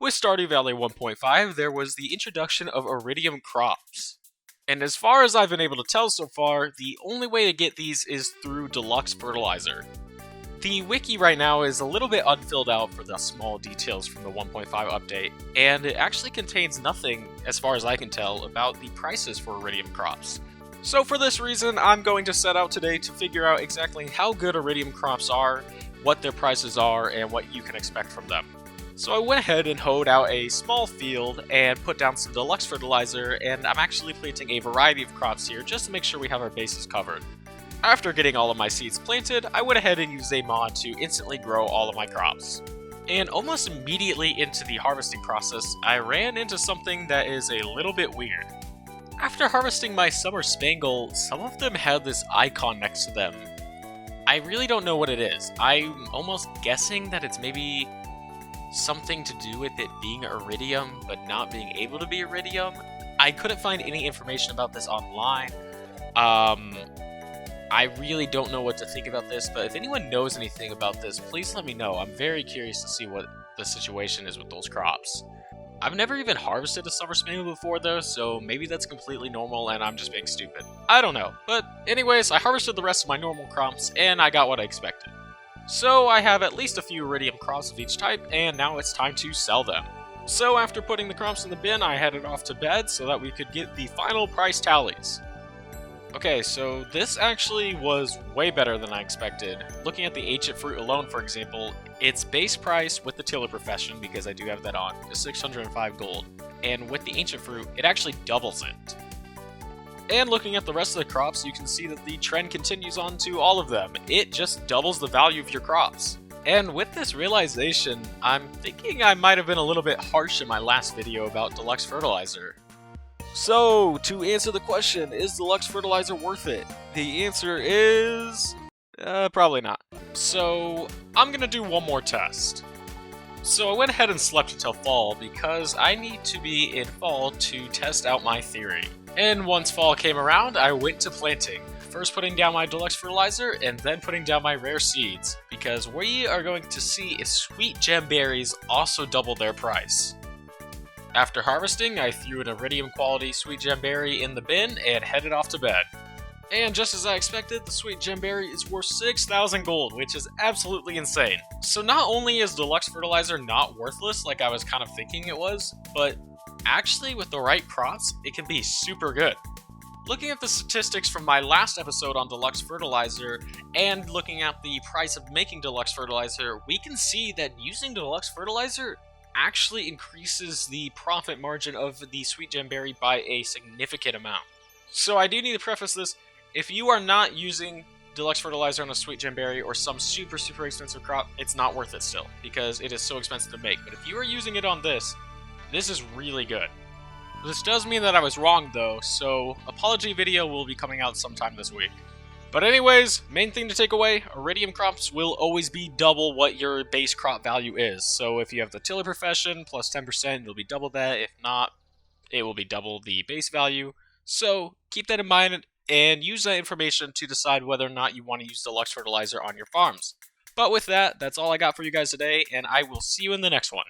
With Stardew Valley 1.5, there was the introduction of Iridium crops. And as far as I've been able to tell so far, the only way to get these is through deluxe fertilizer. The wiki right now is a little bit unfilled out for the small details from the 1.5 update, and it actually contains nothing, as far as I can tell, about the prices for Iridium crops. So for this reason, I'm going to set out today to figure out exactly how good Iridium crops are, what their prices are, and what you can expect from them. So I went ahead and hoed out a small field and put down some deluxe fertilizer, and I'm actually planting a variety of crops here just to make sure we have our bases covered. After getting all of my seeds planted, I went ahead and used a mod to instantly grow all of my crops. And almost immediately into the harvesting process, I ran into something that is a little bit weird. After harvesting my summer spangle, some of them had this icon next to them. I really don't know what it is. I'm almost guessing that it's maybe something to do with it being iridium, but not being able to be iridium. I couldn't find any information about this online. I really don't know what to think about this, but if anyone knows anything about this, please let me know. I'm very curious to see what the situation is with those crops. I've never even harvested a summer spangle before though, so maybe that's completely normal and I'm just being stupid. I don't know. But anyways, I harvested the rest of my normal crops and I got what I expected. So I have at least a few iridium crops of each type, and now it's time to sell them. So after putting the crops in the bin, I headed off to bed so that we could get the final price tallies. Okay, so this actually was way better than I expected. Looking at the ancient fruit alone, for example, its base price with the tiller profession, because I do have that on, is 605 gold. And with the ancient fruit, it actually doubles it. And looking at the rest of the crops, you can see that the trend continues on to all of them. It just doubles the value of your crops. And with this realization, I'm thinking I might have been a little bit harsh in my last video about deluxe fertilizer. So, to answer the question, is deluxe fertilizer worth it? The answer is... probably not. So, I'm gonna do one more test. So I went ahead and slept until fall because I need to be in fall to test out my theory. And once fall came around, I went to planting. First putting down my deluxe fertilizer and then putting down my rare seeds, because we are going to see if sweet gem berries also double their price. After harvesting, I threw an iridium quality sweet gem berry in the bin and headed off to bed. And just as I expected, the sweet gem berry is worth 6,000 gold, which is absolutely insane. So not only is deluxe fertilizer not worthless like I was kind of thinking it was, but actually with the right crops, it can be super good. Looking at the statistics from my last episode on deluxe fertilizer, and looking at the price of making deluxe fertilizer, we can see that using deluxe fertilizer actually increases the profit margin of the sweet gem berry by a significant amount. So I do need to preface this. If you are not using deluxe fertilizer on a sweet gem berry or some super expensive crop, it's not worth it still, because it is so expensive to make. But if you are using it on this is really good. This does mean that I was wrong though, so apology video will be coming out sometime this week. But anyways, main thing to take away, iridium crops will always be double what your base crop value is. So if you have the tiller profession plus 10%, it'll be double that. If not, it will be double the base value. So keep that in mind and use that information to decide whether or not you want to use deluxe fertilizer on your farms. But with that, that's all I got for you guys today, and I will see you in the next one.